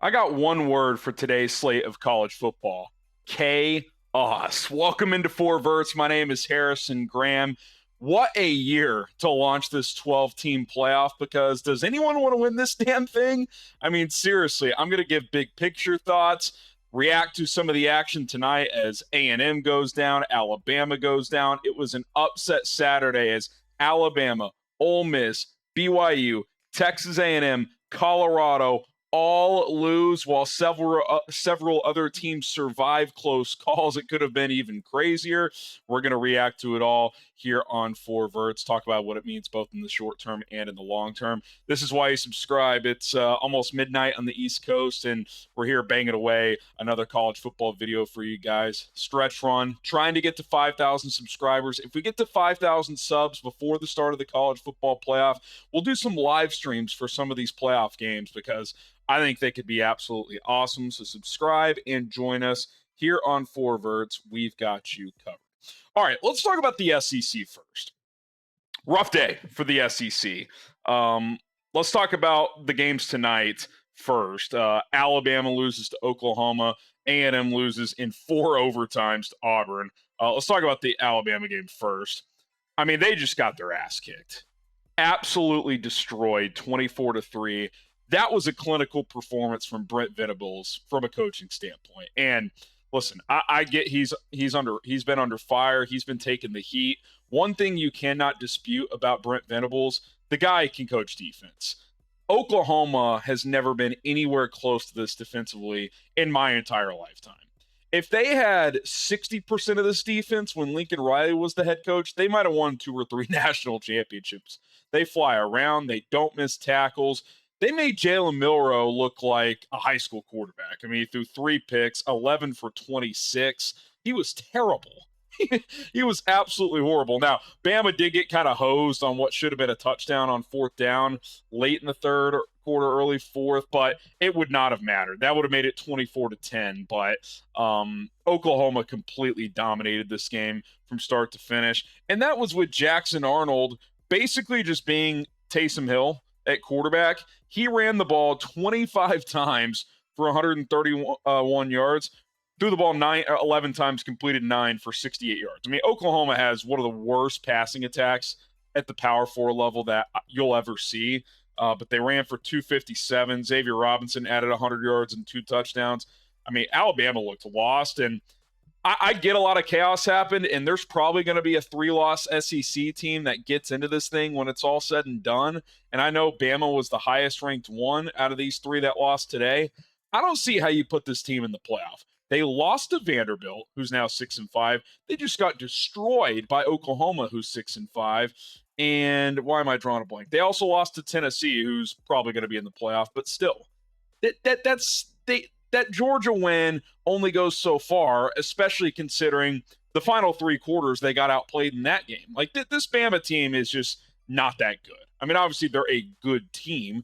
I got one word for today's slate of college football. Chaos. Welcome into Verts. My name is Harrison Graham. What a year to launch this 12-team playoff, because does anyone want to win this damn thing? I mean, seriously, I'm going to give big picture thoughts, react to some of the action tonight as A&M goes down, Alabama goes down. It was an upset Saturday as Alabama, Ole Miss, BYU, Texas A&M, Colorado all lose, while several other teams survive close calls. It could have been even crazier. We're going to react to it all here on Verts, talk about what it means both in the short term and in the long term. This is why you subscribe. It's almost midnight on the East Coast, and we're here banging away another college football video for you guys. Stretch run, trying to get to 5,000 subscribers. If we get to 5,000 subs before the start of the college football playoff, we'll do some live streams for some of these playoff games, because I think they could be absolutely awesome. So subscribe and join us here on Verts. We've got you covered. All right, let's talk about the SEC first. Rough day for the SEC. Let's talk about the games tonight first. Alabama loses to Oklahoma. A&M loses in 4 overtimes to Auburn. Let's talk about the Alabama game first. I mean, they just got their ass kicked. Absolutely destroyed, 24-3. That was a clinical performance from Brent Venables from a coaching standpoint. And listen, I get he's been under fire. He's been taking the heat. One thing you cannot dispute about Brent Venables, the guy can coach defense. Oklahoma has never been anywhere close to this defensively in my entire lifetime. If they had 60% of this defense when Lincoln Riley was the head coach, they might have won 2 or 3 national championships. They fly around. They don't miss tackles. They made Jalen Milroe look like a high school quarterback. I mean, he threw 3 picks, 11 for 26. He was terrible. He was absolutely horrible. Now, Bama did get kind of hosed on what should have been a touchdown on 4th down late in the 3rd quarter, early 4th, but it would not have mattered. That would have made it 24-10, but Oklahoma completely dominated this game from start to finish. And that was with Jackson Arnold basically just being Taysom Hill at quarterback. He ran the ball 25 times for 131 yards, threw the ball 11 times, completed 9 for 68 yards. I mean, Oklahoma has one of the worst passing attacks at the Power 4 level that you'll ever see, but they ran for 257. Xavier Robinson added 100 yards and 2 touchdowns. I mean, Alabama looked lost, and I get a lot of chaos happened, and there's probably going to be a 3-loss SEC team that gets into this thing when it's all said and done. And I know Bama was the highest ranked one out of these 3 that lost today. I don't see how you put this team in the playoff. They lost to Vanderbilt, who's now 6-5. They just got destroyed by Oklahoma, who's 6-5. And why am I drawing a blank? They also lost to Tennessee, who's probably going to be in the playoff, but still, that Georgia win only goes so far, especially considering the final 3 quarters they got outplayed in that game. Like, this Bama team is just not that good. I mean, obviously they're a good team,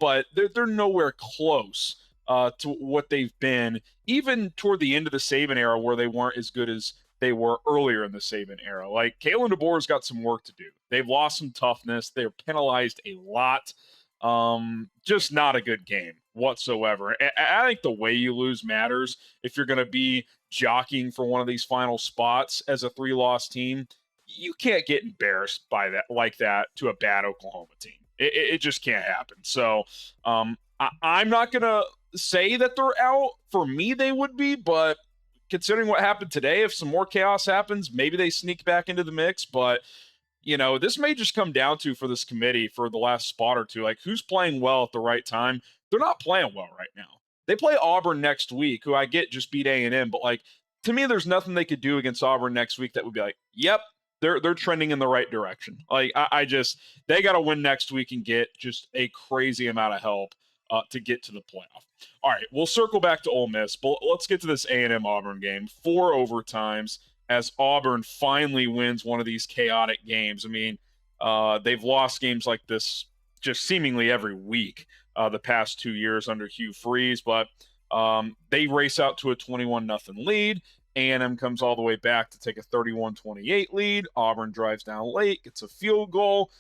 but they're nowhere close to what they've been, even toward the end of the Saban era, where they weren't as good as they were earlier in the Saban era. Like, Kalen DeBoer's got some work to do. They've lost some toughness. They're penalized a lot. Just not a good game whatsoever. I think the way you lose matters. If you're going to be jockeying for one of these final spots as a 3-loss team, you can't get embarrassed by that like that to a bad Oklahoma team. It just can't happen. So I'm not going to say that they're out. For me, they would be, but considering what happened today, if some more chaos happens, maybe they sneak back into the mix. But you know, this may just come down to, for this committee for the last spot or two, like, who's playing well at the right time. They're not playing well right now. They play Auburn next week, who I get just beat A&M, but like, to me, there's nothing they could do against Auburn next week that would be like, yep, they're trending in the right direction. Like, they got to win next week and get just a crazy amount of help to get to the playoff. All right, we'll circle back to Ole Miss, but let's get to this A&M Auburn game. 4 overtimes as Auburn finally wins one of these chaotic games. I mean, they've lost games like this just seemingly every week the past 2 years under Hugh Freeze, but they race out to a 21-0 lead. A&M comes all the way back to take a 31-28 lead. Auburn drives down late, gets a field goal.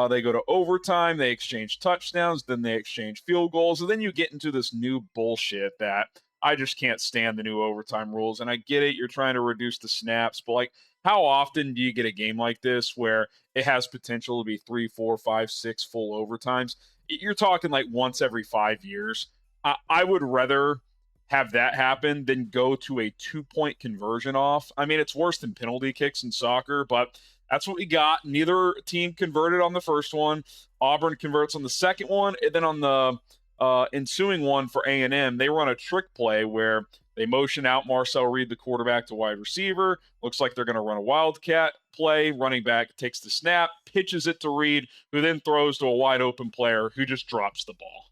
They go to overtime, they exchange touchdowns, then they exchange field goals, and then you get into this new bullshit that I just can't stand the new overtime rules. And I get it, you're trying to reduce the snaps, but like, how often do you get a game like this where it has potential to be 3, 4, 5, 6 full overtimes? You're talking like once every 5 years. I would rather have that happen than go to a 2-point conversion off. I mean, it's worse than penalty kicks in soccer, but that's what we got. Neither team converted on the first one. Auburn converts on the second one, and then on the ensuing one for A&M, they run a trick play where they motion out Marcel Reed, the quarterback, to wide receiver. Looks like they're going to run a wildcat play. Running back takes the snap, pitches it to Reed, who then throws to a wide open player who just drops the ball.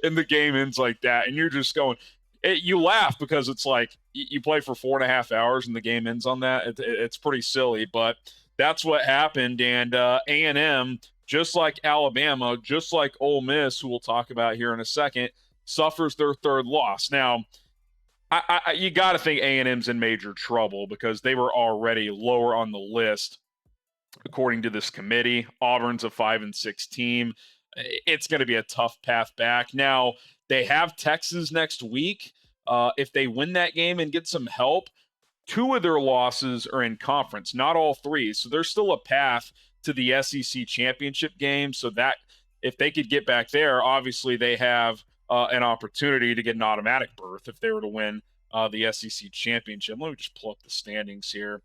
And the game ends like that. And you're just going, you laugh because it's like you play for 4.5 hours and the game ends on that. It's pretty silly, but that's what happened. And A&M, just like Alabama, just like Ole Miss, who we'll talk about here in a second, suffers their third loss. Now, you got to think A&M's in major trouble because they were already lower on the list, according to this committee. Auburn's a 5-6 team. It's going to be a tough path back. Now, they have Texas next week. If they win that game and get some help, 2 of their losses are in conference, not all 3. So there's still a path to the SEC championship game. So that if they could get back there, obviously they have an opportunity to get an automatic berth if they were to win the SEC championship. Let me just pull up the standings here.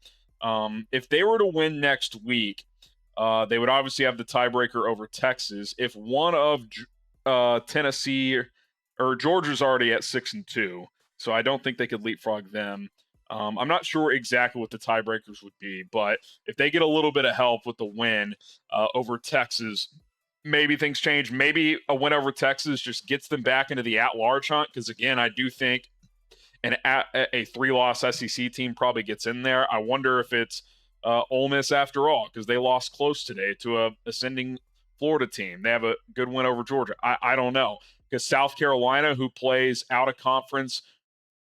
If they were to win next week, they would obviously have the tiebreaker over Texas. If one of Tennessee or Georgia's already at 6-2, so I don't think they could leapfrog them. I'm not sure exactly what the tiebreakers would be, but if they get a little bit of help with the win over Texas, maybe things change. Maybe a win over Texas just gets them back into the at-large hunt, because, again, I do think a 3-loss SEC team probably gets in there. I wonder if it's Ole Miss after all, because they lost close today to a ascending Florida team. They have a good win over Georgia. I don't know, because South Carolina, who plays out of conference,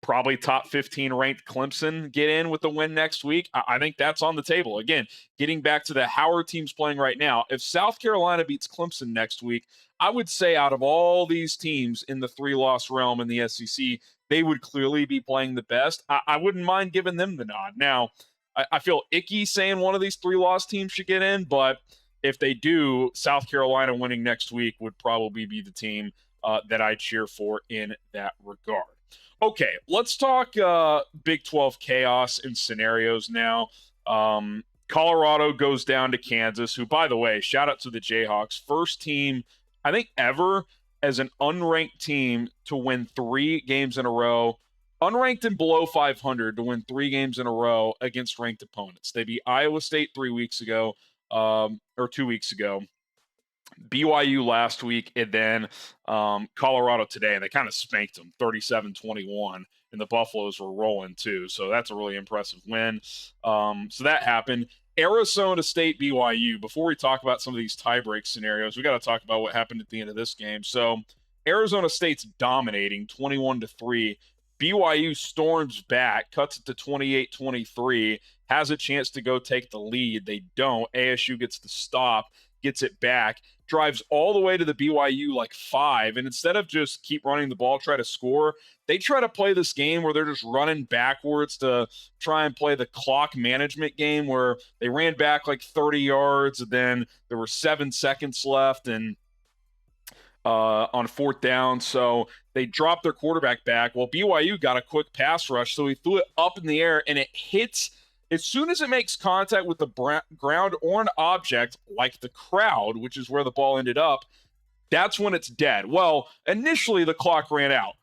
probably top 15 ranked Clemson, get in with the win next week. I think that's on the table. Again, getting back to the how are teams playing right now, if South Carolina beats Clemson next week, I would say out of all these teams in the 3-loss realm in the SEC, they would clearly be playing the best. I wouldn't mind giving them the nod. Now, I feel icky saying one of these 3-loss teams should get in, but if they do, South Carolina winning next week would probably be the team that I cheer for in that regard. Okay, let's talk Big 12 chaos and scenarios now. Colorado goes down to Kansas, who, by the way, shout out to the Jayhawks, first team, I think, ever as an unranked team to win 3 games in a row, unranked and below 500 to win 3 games in a row against ranked opponents. They beat Iowa State 3 weeks ago, or 2 weeks ago, BYU last week, and then Colorado today, and they kind of spanked them 37-21, and the Buffaloes were rolling too. So that's a really impressive win. So that happened. Arizona State, BYU. Before we talk about some of these tiebreak scenarios, we got to talk about what happened at the end of this game. So Arizona State's dominating 21-3. BYU storms back, cuts it to 28-23, has a chance to go take the lead. They don't. ASU gets the stop, gets it back, drives all the way to the BYU 5, and instead of just keep running the ball, try to score, they try to play this game where they're just running backwards to try and play the clock management game where they ran back 30 yards, and then there were 7 seconds left and on 4th down, so they dropped their quarterback back. Well, BYU got a quick pass rush, so he threw it up in the air, and it hits as soon as it makes contact with the ground or an object, like the crowd, which is where the ball ended up. That's when it's dead. Well, initially the clock ran out.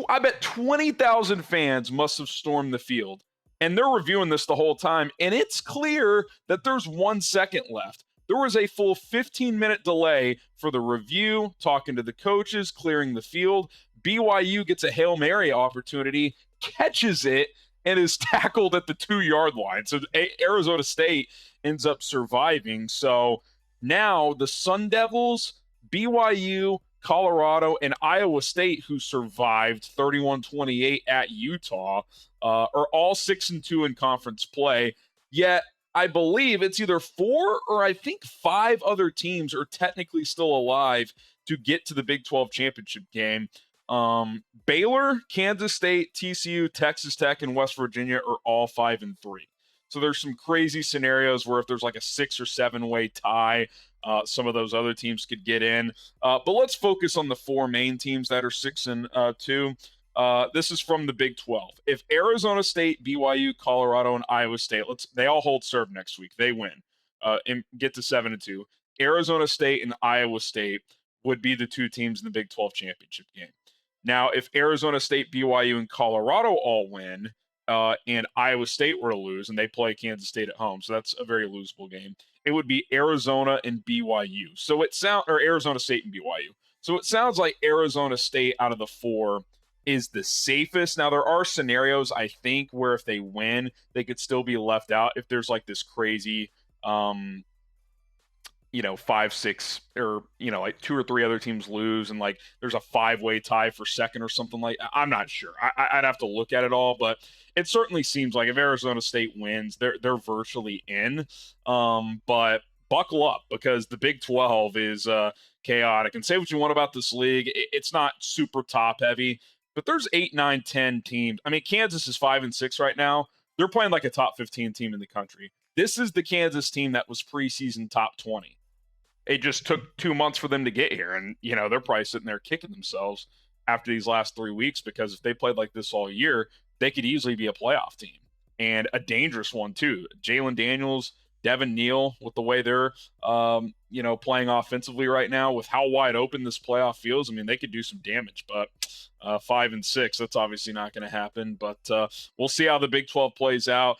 I bet 20,000 fans must have stormed the field, and they're reviewing this the whole time, and it's clear that there's 1 second left. There was a full 15-minute delay for the review, talking to the coaches, clearing the field. BYU gets a Hail Mary opportunity, catches it, and is tackled at the 2-yard line. So Arizona State ends up surviving. So now the Sun Devils, BYU, Colorado, and Iowa State, who survived 31-28 at Utah, are all 6-2 in conference play. Yet I believe it's either 4 or I think 5 other teams are technically still alive to get to the Big 12 championship game. Baylor, Kansas State, TCU, Texas Tech, and West Virginia are all 5-3. So there's some crazy scenarios where if there's like a 6 or 7 way tie, some of those other teams could get in. But let's focus on the 4 main teams that are 6-2. This is from the Big 12. If Arizona State, BYU, Colorado, and Iowa State, they all hold serve next week. They win and get to 7-2. Arizona State and Iowa State would be the 2 teams in the Big 12 championship game. Now, if Arizona State, BYU, and Colorado all win, and Iowa State were to lose, and they play Kansas State at home, so that's a very losable game, it would be Arizona and BYU. Or Arizona State and BYU. So it sounds like Arizona State out of the 4 is the safest. Now, there are scenarios, I think, where if they win, they could still be left out if there's like this crazy 5, 6, or, like 2 or 3 other teams lose and like there's a 5-way tie for second or something like that. I'm not sure. I'd have to look at it all, but it certainly seems like if Arizona State wins, they're virtually in. But buckle up because the Big 12 is chaotic. And say what you want about this league, it's not super top heavy, but there's 8, 9, 10 teams. I mean, Kansas is 5-6 right now. They're playing like a top 15 team in the country. This is the Kansas team that was preseason top 20. It just took 2 months for them to get here. And, they're probably sitting there kicking themselves after these last 3 weeks because if they played like this all year, they could easily be a playoff team and a dangerous one too. Jalen Daniels, Devin Neal, with the way they're, playing offensively right now with how wide open this playoff feels. I mean, they could do some damage, but 5-6, that's obviously not going to happen. But we'll see how the Big 12 plays out.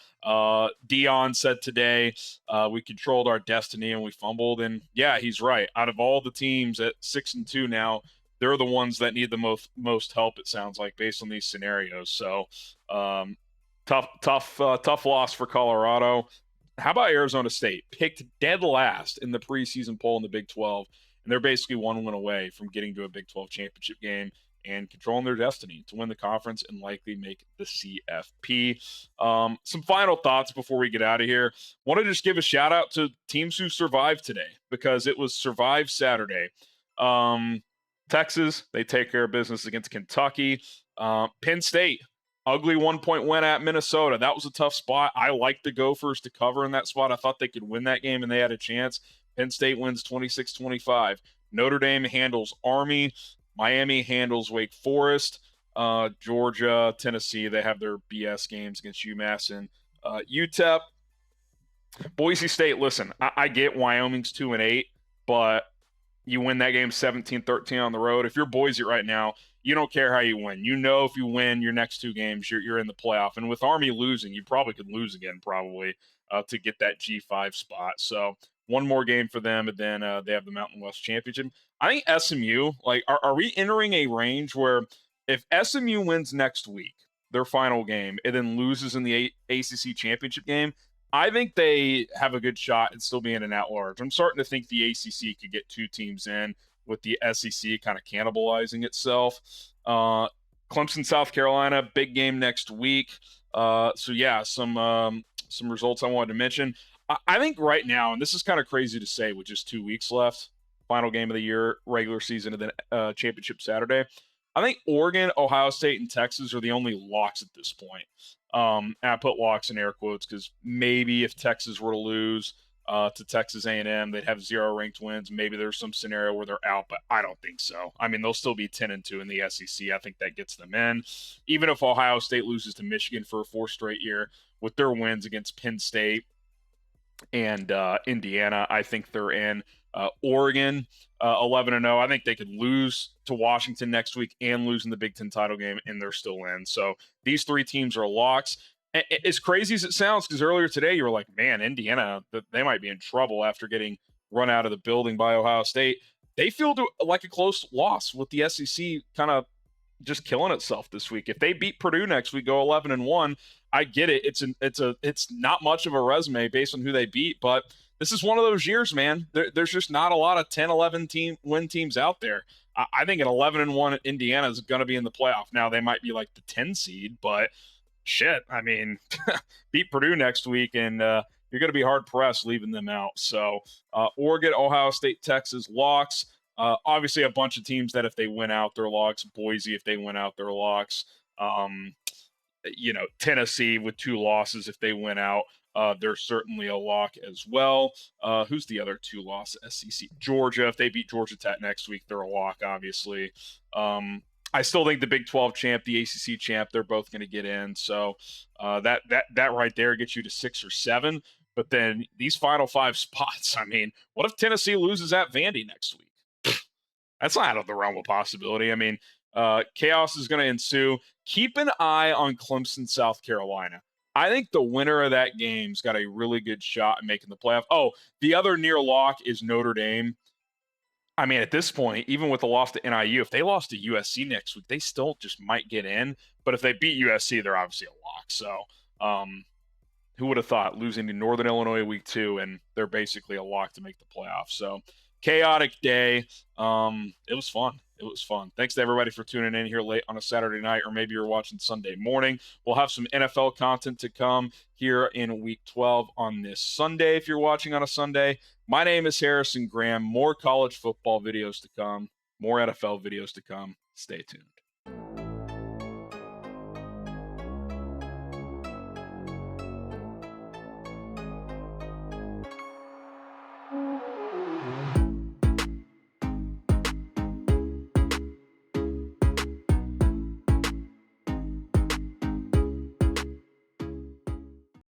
Dion said today we controlled our destiny and we fumbled. And yeah, he's right. Out of all the teams at 6-2 now, they're the ones that need the most help, it sounds like, based on these scenarios. So tough loss for Colorado. How about Arizona State? Picked dead last in the preseason poll in the Big 12, and they're basically 1 win away from getting to a Big 12 championship game and controlling their destiny to win the conference and likely make the CFP. Some final thoughts before we get out of here. Want to just give a shout out to teams who survived today because it was Survive Saturday. Texas, they take care of business against Kentucky. Penn State, ugly 1-point win at Minnesota. That was a tough spot. I liked the Gophers to cover in that spot. I thought they could win that game, and they had a chance. Penn State wins 26-25. Notre Dame handles Army. Miami handles Wake Forest. Georgia, Tennessee, they have their BS games against UMass and UTEP. Boise State, listen, I get Wyoming's 2-8, but you win that game 17-13 on the road. If you're Boise right now, you don't care how you win. If you win your next 2 games, you're in the playoff. And with Army losing, you probably could lose again to get that G5 spot. So 1 more game for them, and then they have the Mountain West Championship. I think SMU, are we entering a range where if SMU wins next week, their final game, and then loses in the ACC championship game, I think they have a good shot at still being an at-large. I'm starting to think the ACC could get 2 teams in with the SEC kind of cannibalizing itself. Clemson, South Carolina, big game next week. Some results I wanted to mention. I think right now, and this is kind of crazy to say with just 2 weeks left, final game of the year, regular season, and then championship Saturday, I think Oregon, Ohio State, and Texas are the only locks at this point. And I put locks in air quotes because maybe if Texas were to lose to Texas A&M, they'd have 0 ranked wins. Maybe there's some scenario where they're out, but I don't think so. I mean, they'll still be 10-2 in the SEC. I think that gets them in. Even if Ohio State loses to Michigan for a 4th straight year, with their wins against Penn State and Indiana, I think they're in. Oregon, 11-0. I think they could lose to Washington next week and lose in the Big Ten title game, and they're still in. So these 3 teams are locks. As crazy as it sounds, because earlier today you were like, man, Indiana, they might be in trouble after getting run out of the building by Ohio State. They feel like a close loss with the SEC kind of just killing itself this week. If they beat Purdue next week, go 11-1, I get it. It's not much of a resume based on who they beat, but this is one of those years, man. There's just not a lot of 10-11 win teams out there. I think an 11-1 Indiana is going to be in the playoff. Now they might be like the 10 seed, but shit, I mean, beat Purdue next week and you're going to be hard pressed leaving them out. So Oregon, Ohio State, Texas, locks. Obviously, a bunch of teams that if they win out, their locks. Boise, if they win out, their locks. Tennessee with 2 losses, if they win out, they're certainly a lock as well. Who's the other 2 losses? SEC, Georgia. If they beat Georgia Tech next week, they're a lock, obviously. I still think the Big 12 champ, the ACC champ, they're both going to get in. So that right there gets you to 6 or 7. But then these final 5 spots, I mean, what if Tennessee loses at Vandy next week? That's not out of the realm of possibility. I mean, chaos is going to ensue. Keep an eye on Clemson, South Carolina. I think the winner of that game's got a really good shot at making the playoff. Oh, the other near lock is Notre Dame. I mean, at this point, even with the loss to NIU, if they lost to USC next week, they still just might get in. But if they beat USC, they're obviously a lock. So who would have thought losing to Northern Illinois week 2, and they're basically a lock to make the playoffs. So chaotic day. It was fun. It was fun. Thanks to everybody for tuning in here late on a Saturday night, or maybe you're watching Sunday morning. We'll have some NFL content to come here in week 12 on this Sunday if you're watching on a Sunday. My name is Harrison Graham. More college football videos to come, more NFL videos to come. Stay tuned.